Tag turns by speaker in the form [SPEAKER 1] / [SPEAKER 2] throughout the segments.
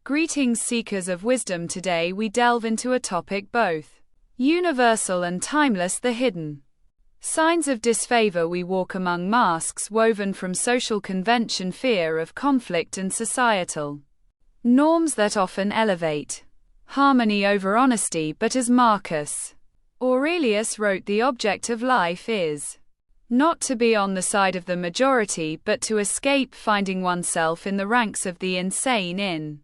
[SPEAKER 1] Greetings, seekers of wisdom. Today we delve into a topic both universal and timeless: the hidden signs of disfavor. We walk among masks woven from social convention, fear of conflict, and societal norms that often elevate harmony over honesty. But as Marcus Aurelius wrote, the object of life is not to be on the side of the majority, but to escape finding oneself in the ranks of the insane. In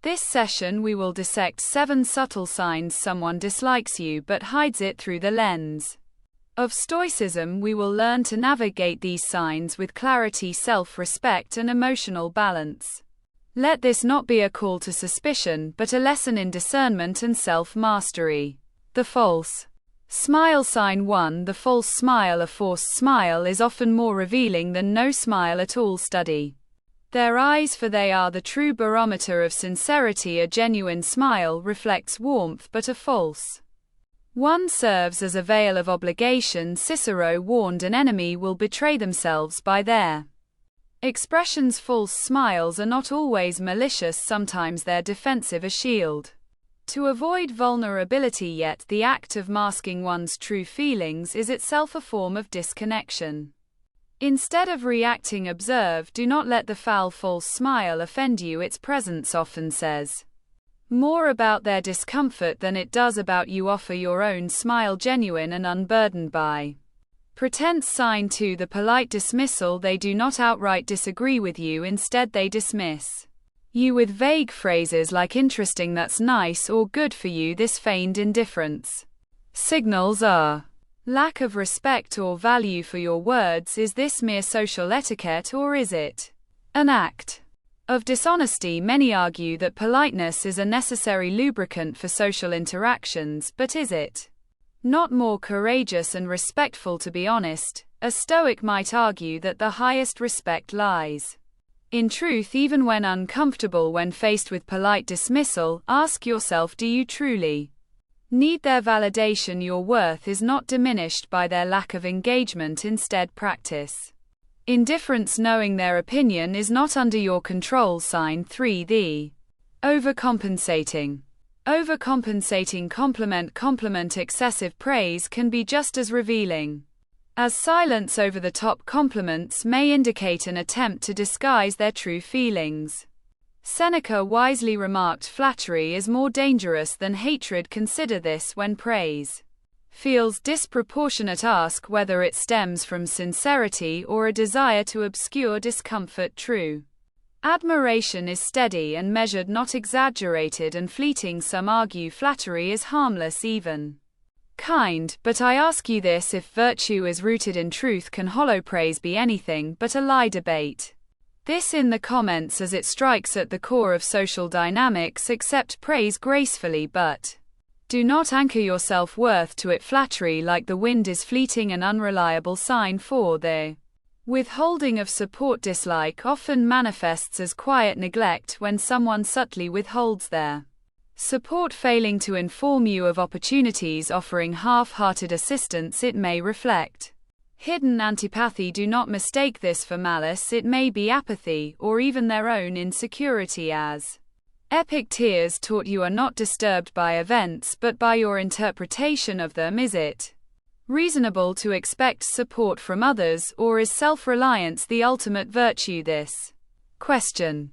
[SPEAKER 1] this session, we will dissect 7 subtle signs someone dislikes you but hides it. Through the lens of Stoicism, we will learn to navigate these signs with clarity, self-respect, and emotional balance. Let this not be a call to suspicion, but a lesson in discernment and self-mastery. The false smile. Sign 1. The false smile. A forced smile is often more revealing than no smile at all. Study their eyes, for they are the true barometer of sincerity. A genuine smile reflects warmth, but a false one serves as a veil of obligation. Cicero warned, an enemy will betray themselves by their expressions. False smiles are not always malicious, sometimes they're defensive, a shield to avoid vulnerability. Yet the act of masking one's true feelings is itself a form of disconnection. Instead of reacting, observe. Do not let the foul false smile offend you. Its presence often says more about their discomfort than it does about you. Offer your own smile, genuine and unburdened by pretense. Sign 2. The polite dismissal. They do not outright disagree with you, instead they dismiss you with vague phrases like interesting, that's nice, or good for you. This feigned indifference signals a lack of respect or value for your words. Is this mere social etiquette, or is it an act of dishonesty? Many argue that politeness is a necessary lubricant for social interactions, but is it not more courageous and respectful to be honest? A Stoic might argue that the highest respect lies in truth, even when uncomfortable. When faced with polite dismissal, ask yourself, do you truly need their validation? Your worth is not diminished by their lack of engagement. Instead, practice indifference, knowing their opinion is not under your control. Sign 3. The overcompensating. Compliment. Excessive praise can be just as revealing as silence. Over-the-top compliments may indicate an attempt to disguise their true feelings. Seneca wisely remarked, flattery is more dangerous than hatred. Consider this: when praise feels disproportionate, ask whether it stems from sincerity or a desire to obscure discomfort. True admiration is steady and measured, not exaggerated and fleeting. Some argue flattery is harmless, even kind, but I ask you this: if virtue is rooted in truth, can hollow praise be anything but a lie? Debate this in the comments, as it strikes at the core of social dynamics. Accept praise gracefully, but do not anchor your self-worth to it. Flattery, like the wind, is fleeting and unreliable. Sign 4. The withholding of support. Dislike often manifests as quiet neglect when someone subtly withholds their support, failing to inform you of opportunities, offering half-hearted assistance. It may reflect hidden antipathy. Do not mistake this for malice. It may be apathy, or even their own insecurity. As Epictetus taught, you are not disturbed by events, but by your interpretation of them. Is it reasonable to expect support from others, or is self-reliance the ultimate virtue? This question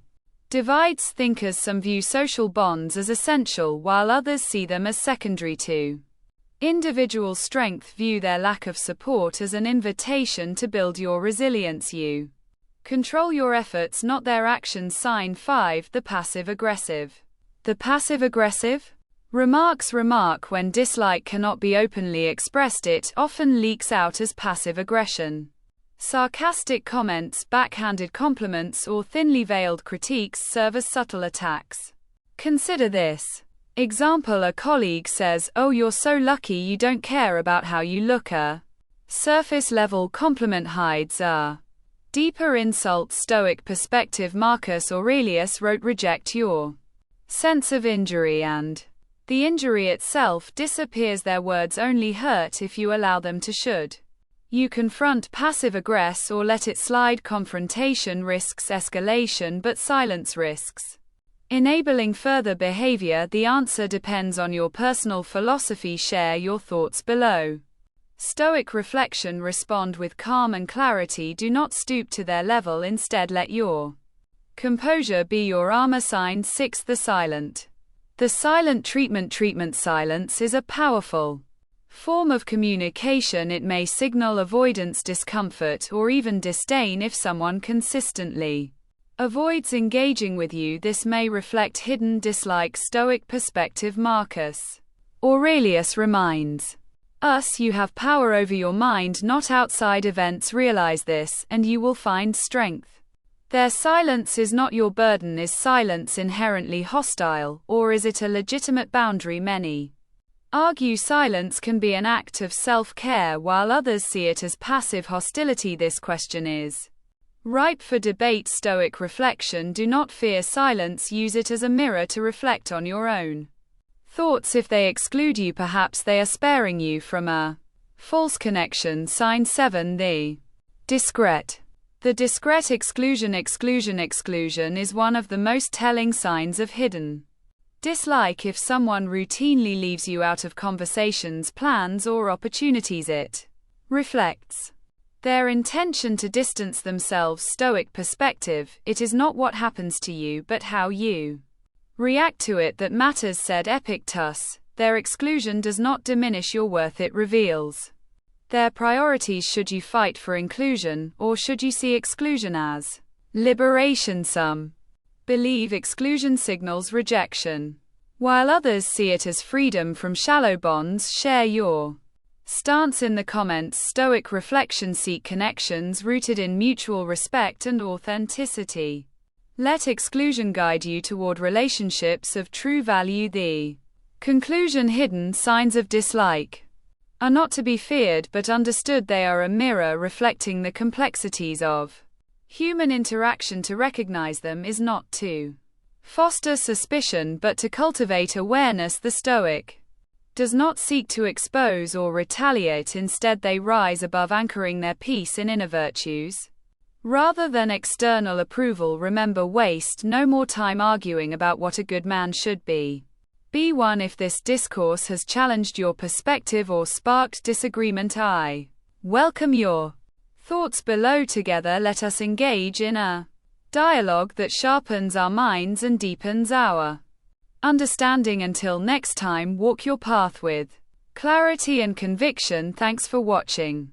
[SPEAKER 1] divides thinkers. Some view social bonds as essential, while others see them as secondary to individual strength. View their lack of support as an invitation to build your resilience. You control your efforts, not their actions. Sign 5. The passive-aggressive. The passive-aggressive remark. When dislike cannot be openly expressed, it often leaks out as passive aggression. Sarcastic comments, backhanded compliments, or thinly veiled critiques serve as subtle attacks. Consider this example: a colleague says, "Oh, you're so lucky you don't care about how you look." A surface-level compliment hides a deeper insult. Stoic perspective. Marcus Aurelius wrote, reject your sense of injury and the injury itself disappears. Their words only hurt if you allow them to. Should you confront passive-aggress or let it slide? Confrontation risks escalation, but silence risks Enabling further behavior. The answer depends on your personal philosophy. Share your thoughts below. Stoic reflection. Respond with calm and clarity. Do not stoop to their level, instead let your composure be your armor. Sign 6. The silent. The silent treatment. Silence is a powerful form of communication. It may signal avoidance, discomfort, or even disdain. If someone consistently avoids engaging with you, this may reflect hidden dislike. Stoic perspective. Marcus Aurelius reminds us, you have power over your mind, not outside events. Realize this, and you will find strength. Their silence is not your burden. Is silence inherently hostile, or is it a legitimate boundary? Many argue silence can be an act of self-care, while others see it as passive hostility. This question is ripe for debate. Stoic reflection. Do not fear silence. Use it as a mirror to reflect on your own thoughts. If they exclude you, perhaps they are sparing you from a false connection. Sign 7. The discreet. The discreet exclusion. Exclusion is one of the most telling signs of hidden dislike. If someone routinely leaves you out of conversations, plans, or opportunities, it reflects their intention to distance themselves. Stoic perspective. It is not what happens to you, but how you react to it that matters, said Epictetus. Their exclusion does not diminish your worth, it reveals their priorities. Should you fight for inclusion, or should you see exclusion as liberation? Some believe exclusion signals rejection, while others see it as freedom from shallow bonds. Share your stance in the comments. Stoic reflection. Seek connections rooted in mutual respect and authenticity. Let exclusion guide you toward relationships of true value. The conclusion. Hidden signs of dislike are not to be feared but understood. They are a mirror reflecting the complexities of human interaction. To recognize them is not to foster suspicion but to cultivate awareness. The Stoic does not seek to expose or retaliate. Instead, they rise above, anchoring their peace in inner virtues rather than external approval. Remember, waste no more time arguing about what a good man should be. Be one. If this discourse has challenged your perspective or sparked disagreement, I welcome your thoughts below. Together, let us engage in a dialogue that sharpens our minds and deepens our understanding. Until next time, walk your path with clarity and conviction. Thanks for watching.